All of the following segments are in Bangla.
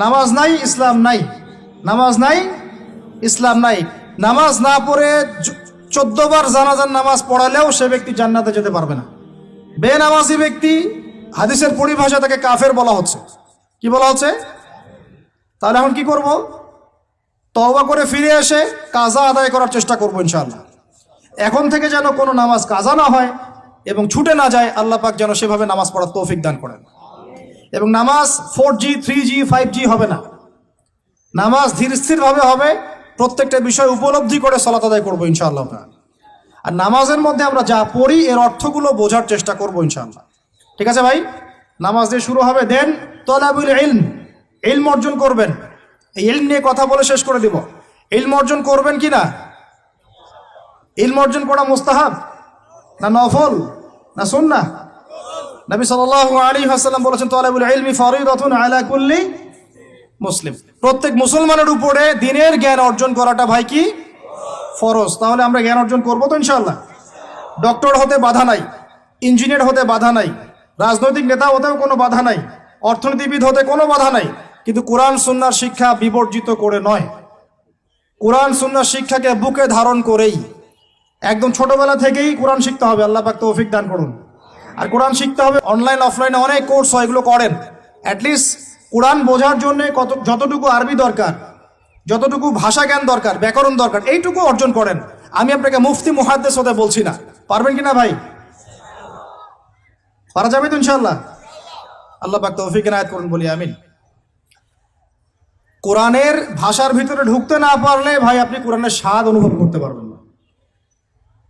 নামাজ নাই ইসলাম নাই, নামাজ নাই ইসলাম নাই। নামাজ না পড়ে 14 বার জানাজার নামাজ পড়ালেও সে ব্যক্তি জান্নাতে যেতে পারবে না। বেনামাজি ব্যক্তি হাদিসের পরিভাষা তাকে কাফের বলা হচ্ছে। কি বলা হচ্ছে? তাহলে এখন কি করব? তওবা করে ফিরে এসে কাজা আদায় করার চেষ্টা করবো ইনশাআল্লাহ। এখন থেকে যেন কোনো নামাজ কাজা না হয় এবং ছুটে না যায়। আল্লাহ পাক যেন সেভাবে নামাজ পড়ার তৌফিক দান করেন। এবং নামাজ 4G 3G 5G হবে না, নামাজ ধীর স্থিরভাবে হবে। প্রত্যেকটা বিষয় উপলব্ধি করে সালাত আদায় করবো ইনশাআল্লাহ। আর নামাজের মধ্যে আমরা যা পড়ি এর অর্থগুলো বোঝার চেষ্টা করবো ইনশাআল্লাহ। ঠিক আছে ভাই? নামাজ দিয়ে শুরু হবে, দেন তলাবুল ইলম, ইলম অর্জন করবেন। এই ইলম নিয়ে কথা বলে শেষ করে দিব। ইলম অর্জন করবেন কি না? ইলম অর্জন করা মুস্তাহাব না নফল না সুন্নাহ? নবী সাল্লাল্লাহু আলাইহি ওয়াসাল্লাম বলেছেন তলাবুল ইলমি ফরিদাতুন আলা কুল্লি মুসলিম। প্রত্যেক মুসলমানের উপরে দ্বীনের জ্ঞান অর্জন করাটা ভাই কি? ফরজ। তাহলে আমরা জ্ঞান অর্জন করবো তো ইনশাআল্লাহ। ডক্টর হতে বাধা নাই, ইঞ্জিনিয়ার হতে বাধা নাই, রাজনৈতিক নেতা হতেও কোনো বাধা নাই, অর্থনীতিবিদ হতে কোনো বাধা নাই, কিন্তু কোরআন সুন্নাহর শিক্ষা বিবর্জিত করে নয়। কোরআন সুন্নাহর শিক্ষাকে বুকে ধারণ করেই একদম ছোটবেলা থেকেই কোরআন শিখতে হবে। আল্লাহ পাক তৌফিক দান করুন। আর কোরআন শিখতে হবে অনলাইন অফলাইনে অনেক কোর্স হয়, এগুলো করেন। অ্যাটলিস্ট কোরআন বোঝার জন্য যতটুকু আরবি দরকার, যতটুকু ভাষা জ্ঞান দরকার, ব্যাকরণ দরকার, এইটুকু অর্জন করেন। আমি আপনাকে মুফতি মুহাদ্দিস হতে বলছি না। পারবেন কিনা ভাই? পারা যাবে তো ইনশাআল্লাহ। আল্লাহ পাক তৌফিক এনায়েত করুন, বলি আমিন। কোরআনের ভাষার ভিতরে ঢুকতে না পারলে ভাই আপনি কোরআনের স্বাদ অনুভব করতে পারবেন না,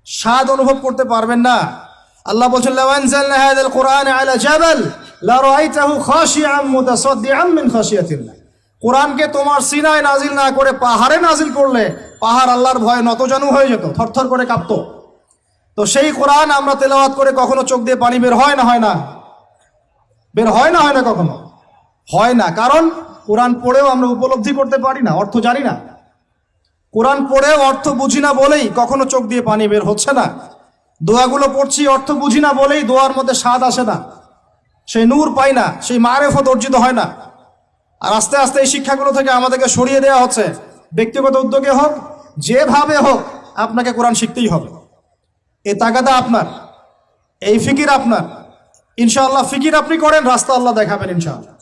স্বাদ অনুভব করতে পারবেন না। আল্লাহ বলছেন লাউ আনজালনা হাযাল কুরআন আলা জাবাল লা রাআইতাহু খাশিআম মুতাসাদ্দিআম মিন খাশিয়াতিল্লাহ। কোরআনকে তোমার সিনায় নাজিল না করে পাহাড়ে নাজিল করলে পাহাড় আল্লাহর ভয়ে নতজানু হয়ে যেত, থরথর করে কাঁপতো। তো সেই কোরআন আমরা তেলাওয়াত করে কখনো চোখ দিয়ে পানি বের হয় না? হয় না? বের হয় না? হয় না? কখনো হয় না। কারণ কোরআন পড়েও আমরা উপলব্ধি করতে পারি না, অর্থ জানি না। কোরআন পড়েও অর্থ বুঝি না বলেই কখনো চোখ দিয়ে পানি বের হচ্ছে না। দোয়াগুলো পড়ছি অর্থ বুঝি না বলেই দোয়ার মধ্যে স্বাদ আসে না, সেই নূর পাই না, সেই মারেফত অর্জিত হয় না। আর আস্তে আস্তে এই শিক্ষাগুলো থেকে আমাদেরকে সরিয়ে দেওয়া হচ্ছে। ব্যক্তিগত উদ্যোগে হোক, যেভাবে হোক, আপনাকে কোরআন শিখতেই হবে। এই তাগাদা আপনার, এই ফিকির আপনার। ইনশাআল্লাহ ফিকির আপনি করেন, রাস্তা আল্লাহ দেখাবেন ইনশাআল্লাহ।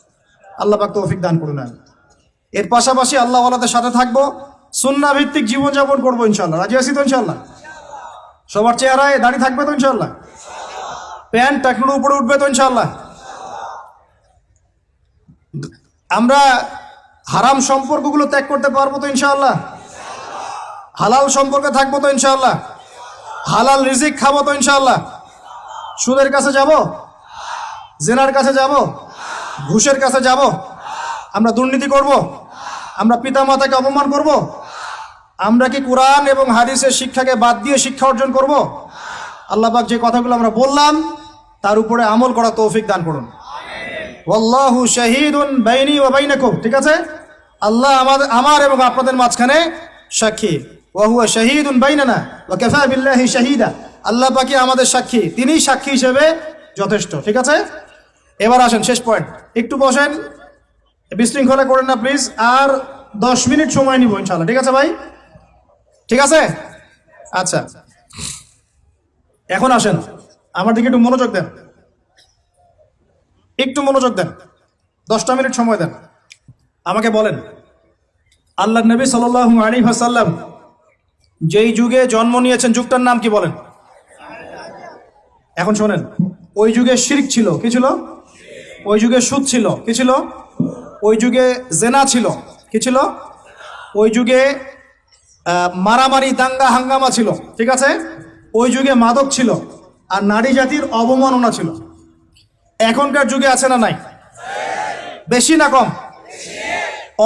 আল্লাহ পাক তৌফিক দান করুন। এর পাশাপাশি আল্লাহ ওয়ালাদের সাথে থাকবো, সুন্নাহ ভিত্তিক জীবনযাপন করবো ইনশাআল্লাহ। রাজি আছি তো ইনশাআল্লাহ? সবার চেহারায় দাড়ি থাকবে তো ইনশাআল্লাহ? প্যান্ট টাকনুর উপরে উঠবে তো ইনশাআল্লাহ? আমরা হারাম সম্পর্কগুলো ত্যাগ করতে পারবো তো ইনশাআল্লাহ? হালাল সম্পর্কে থাকবো তো ইনশাআল্লাহ? হালাল রিজিক খাবো তো ইনশাআল্লাহ? সুদের কাছে যাব? জেনার কাছে যাব? ঘুষের কাছে যাব? আমরা দুর্নীতি করব? আমরা পিতামাতাকে অপমান করব? আমরা কি কোরআন এবং হাদিসের শিক্ষাকে বাদ দিয়ে শিক্ষা অর্জন করব? আল্লাহ পাক যে কথাগুলো আমরা বললাম তার উপরে আমল করা তৌফিক দান করুন। ওয়াল্লাহু শাহীদুন বাইনি ওয়া বাইনাকুম। ঠিক আছে? আল্লাহ আমার এবং আপনাদের মাঝখানে সাক্ষী। ওয়া হুয়া শাহীদুন বাইনানা ওয়া কাফা বিল্লাহি শাহীদা। আল্লাহ পাকই আমাদের সাক্ষী, তিনিই সাক্ষী হিসেবে যথেষ্ট। ঠিক আছে? এবার আসেন শেষ পয়েন্ট। একটু বসেন, বিশৃঙ্খলা করেন না প্লিজ। আর 10 মিনিট সময় নিব ইনশাআল্লাহ। ঠিক আছে ভাই? ঠিক আছে? আচ্ছা, এখন আসেন আমার দিকে একটু মনোযোগ দেন, একটু মনোযোগ দেন। 10টা মিনিট সময় দেন। আমাকে বলেন, আল্লাহর নবী সাল্লাল্লাহু আলাইহি ওয়াসাল্লাম যেই যুগে জন্ম নিয়েছেন, যুগটার নাম কি বলেন? এখন শোনেন, ওই যুগে শিরক ছিল। কি ছিল? ওই যুগে সুদ ছিল। কি ছিল? ওই যুগে জেনা ছিল। কি ছিল? ওই যুগে মারামারি দাঙ্গা হাঙ্গামা ছিল। ঠিক আছে? ওই যুগে মাদক ছিল আর নারী জাতির অবমাননা ছিল। এখনকার যুগে আছে না নাই? বেশি না কম?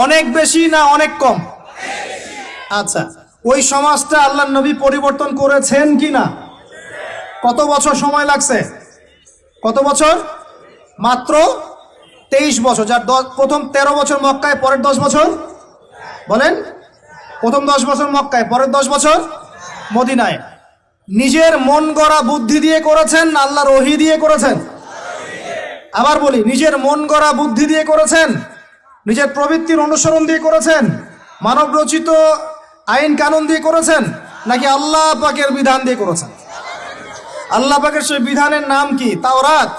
অনেক বেশি না অনেক কম? আচ্ছা, ওই সমাজটা আল্লাহর নবী পরিবর্তন করেছেন কি না? কত বছর সময় লাগছে? কত বছর? মাত্র 23 বছর। যার প্রথম 13 বছর মক্কায়, পরের 10 বছর বলেন। প্রথম 10 বছর মক্কায়, পরের 10 বছর মদিনায়। নিজের মন গড়া বুদ্ধি দিয়ে করেছেন, আল্লাহর ওহী দিয়ে করেছেন? আবার বলি, নিজের মন গড়া বুদ্ধি দিয়ে করেছেন নিজের প্রবৃত্তির অনুসরণ দিয়ে করেছেন, মানব রচিত আইন কানুন দিয়ে করেছেন, নাকি আল্লাহ পাকের বিধান দিয়ে করেছেন? আল্লাহ পাকের সেই বিধানের নাম কি? তাওরাত,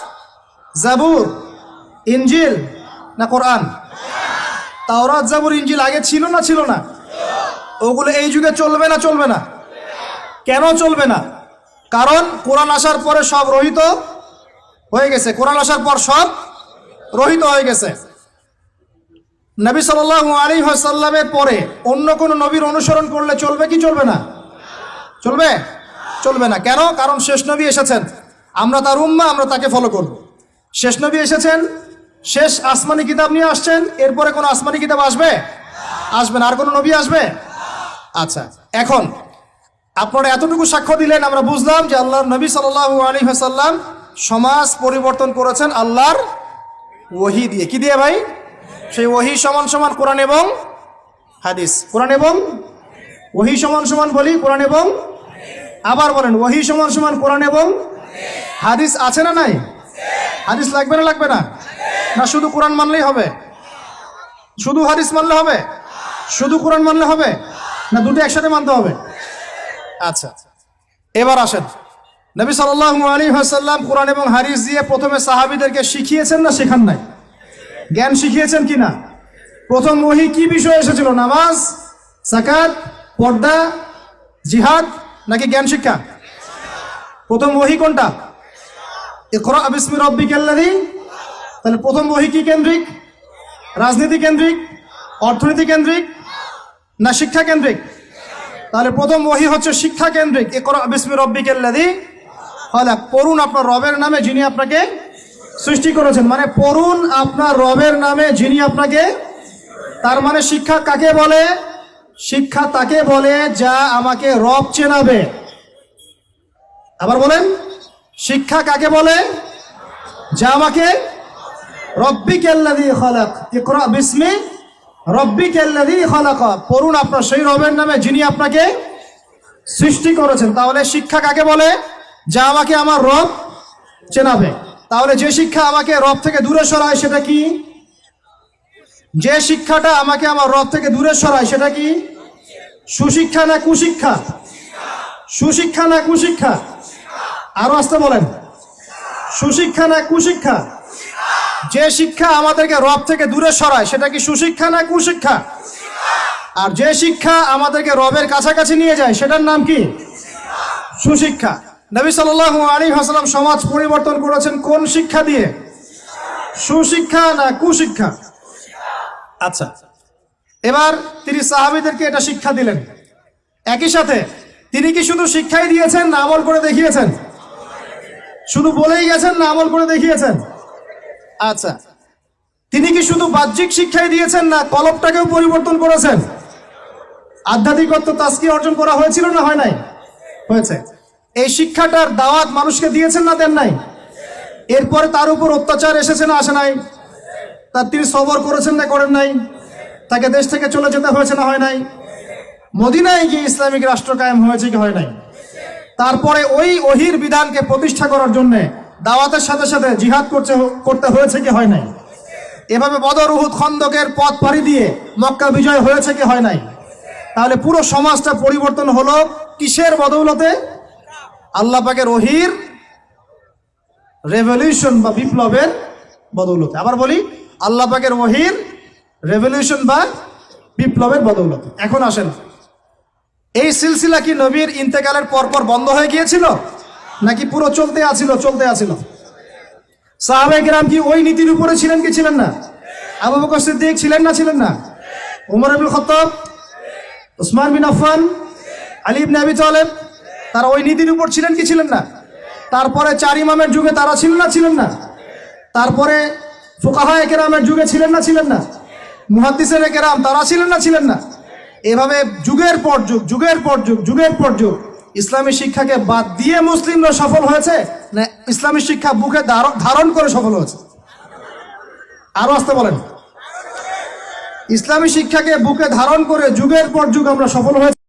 জাবুর, ইনজিল না কোরআন? তাওরাত, জাবুর, ইনজিল আগে ছিল না ছিল না? ওগুলো এই যুগে চলবে না চলবে না? কেন চলবে না? কারণ কোরআন আসার পরে সব রহিত হয়ে গেছে। কোরআন আসার পর সব রহিত হয়ে গেছে। নবী সাল্লাল্লাহু আলাইহি ওয়াসাল্লামের পরে অন্য কোন নবীর অনুসরণ করলে চলবে কি চলবে না? চলবে? চলবে না। কেন? কারণ শেষ নবী এসেছেন, আমরা তার উম্মাহ, আমরা তাকে ফলো করব। শেষ নবী এসেছেন, শেষ আসমানি কিতাব নিয়ে আসছেন, এরপরে কোনো আসমানি কিতাব আসবে? আসবে না। আর কোনো নবী আসবে? আচ্ছা, এখন আপনারা এতটুকু সাক্ষ্য দিলেন, আমরা বুঝলাম যে আল্লাহর নবী সাল্লাল্লাহু আলাইহি ওয়াসাল্লাম সমাজ পরিবর্তন করেছেন আল্লাহর ওহী দিয়ে। কি দিয়ে ভাই? সেই ওহী সমান সমান কোরআন এবং হাদিস। কোরআন এবং ওহী সমান সমান বলি কোরআন এবং, আবার বলেন ওহী সমান সমান কোরআন এবং হাদিস। আছে না নাই? হাদিস লাগবে না লাগবে না? না শুধু কোরআন মানলেই হবে? শুধু হাদিস মানলে হবে? শুধু কোরআন মানলে হবে? না দুটো একসাথে মানতে হবে? আচ্ছা, এবার আসেন, নবী সাল্লাল্লাহু আলাইহি ওয়াসাল্লাম কোরআন এবং হাদিস দিয়ে প্রথমে সাহাবীদেরকে শিখিয়েছেন না শেখান নাই? জ্ঞান শিখিয়েছেন কি না? প্রথম ওহী কি বিষয় এসেছিল? নামাজ, যাকাত, পর্দা, জিহাদ নাকি জ্ঞান শিক্ষা? প্রথম ওহী কোনটা? ইকরা বিসমি রাব্বিকাল্লাযী। তাহলে প্রথম ওহী কি কেন্দ্রিক? রাজনীতি কেন্দ্রিক, অর্থনীতি কেন্দ্রিক না শিক্ষা কেন্দ্রিক? তাহলে প্রথম ওহী হচ্ছে শিক্ষা কেন্দ্রিক। ইকরা বিসমি রাব্বিকাল্লাযী খালাক। পড়ুন আপনার রবের নামে যিনি আপনাকে সৃষ্টি করেছেন। মানে পড়ুন আপনার রবের নামে যিনি আপনাকে, তার মানে শিক্ষা কাকে বলে? শিক্ষা তাকে বলে যা আমাকে রব চেনাবে। আবার বলেন, শিক্ষা কাকে বলে? যা আমাকে, রব্বিকাল্লাযী খালাক, ইকরা বিসমি রব্বিকাল্লাযী খালাক। পড়ুন আপনার সেই রবের নামে যিনি আপনাকে সৃষ্টি করেছেন। তাহলে শিক্ষা কাকে বলে? যা আমাকে আমার রব চেনাবে। তাহলে যে শিক্ষা আমাকে রব থেকে দূরে সরায় সেটা কি? যে শিক্ষাটা আমাকে আমার রব থেকে দূরে সরায় সেটা কি? সুশিক্ষা না কুশিক্ষা? সুশিক্ষা না কুশিক্ষা? আরো আসতে বলেন, সুশিক্ষা না কুশিক্ষা? যে শিক্ষা আমাদেরকে রব থেকে দূরে সরায় সেটা কি সুশিক্ষা না কুশিক্ষা? আর যে শিক্ষা আমাদেরকে রবের কাছাকাছি নিয়ে যায় সেটার নাম কি? সুশিক্ষা। নবী সাল্লাল্লাহু আলাইহি ওয়াসাল্লাম সমাজ পরিবর্তন করেছেন কোন শিক্ষা দিয়ে? সুশিক্ষা না কুশিক্ষা? আচ্ছা, এবার তিনি সাহাবীদেরকে এটা শিক্ষা দিলেন। একই সাথে তিনি কি শুধু শিক্ষাই দিয়েছেন না আমল করে দেখিয়েছেন? শুধু বলেই গেছেন না আমল করে দেখিয়েছেন? আচ্ছা, তিনি কি শুধু বাহ্যিক শিক্ষাই দিয়েছেন না কলবটাকেও পরিবর্তন করেছেন? আধ্যাত্মিকত্ব তাজকিয়া অর্জন করা হয়েছিল না হয় নাই? হয়েছে। এই শিক্ষাটার দাওয়াত মানুষকে দিয়েছেন না দেন নাই? এরপরে তার উপর অত্যাচার এসেছে না আসে নাই? তার তিনি সবর করেছেন না করেন নাই? তাকে দেশ থেকে চলে যেতে হয়েছে না হয় নাই? মদিনায় গিয়ে ইসলামিক রাষ্ট্র কায়েম হয়েছে কি হয় নাই? তারপরে ওই ওহীর বিধানকে প্রতিষ্ঠা করার জন্য দাওয়াতের সাথে সাথে জিহাদ করতে হয়েছে কি হয় নাই? এভাবে বদর, উহুদ, খন্দকের পথ পাড়ি দিয়ে মক্কা বিজয় হয়েছে কি হয় নাই? তাহলে পুরো সমাজটা পরিবর্তন হলো কিসের বদৌলতে? আল্লাহ পাকের ওহীর রেভলিউশন বা বিপ্লবের বদৌলতে। আবার বলি, আল্লাহ পাকের ওহীর রেভলিউশন বা বিপ্লবের বদৌলতে। এখন আসেন, এই সিলসিলা কি নবীর ইন্তেকালের পরপর বন্ধ হয়ে গিয়েছিল নাকি পুরো চলতে আছিল? চলতে আছিল। সাহাবায়ে কেরাম কি ওই নীতির উপরে ছিলেন কি ছিলেন না? আবু বকর সিদ্দিক ছিলেন না ছিলেন না? ওমর ইবনুল খাত্তাব, উসমান বিন আফফান, আলী ইবনে আবি তালেব, তারা ওই নীতির উপর ছিলেন কি ছিলেন না? তারপরে চার ইমামের যুগে তারা ছিলেন না ছিলেন না? তারপরে ফুকাহায়ে কেরামের যুগে ছিলেন না ছিলেন না? মুহাদ্দিসিনে কেরাম তারা ছিলেন না ছিলেন না? এভাবে যুগের পর যুগ, যুগের পর যুগ, যুগের পর যুগ ইসলামী শিক্ষাকে বাদ দিয়ে মুসলিমরা সফল হয়েছে না ইসলামী শিক্ষা বুকে ধারণ করে সফল হয়েছে? আরো আসতে বলেন, ইসলামী শিক্ষাকে বুকে ধারণ করে যুগের পর যুগ আমরা সফল হয়েছি।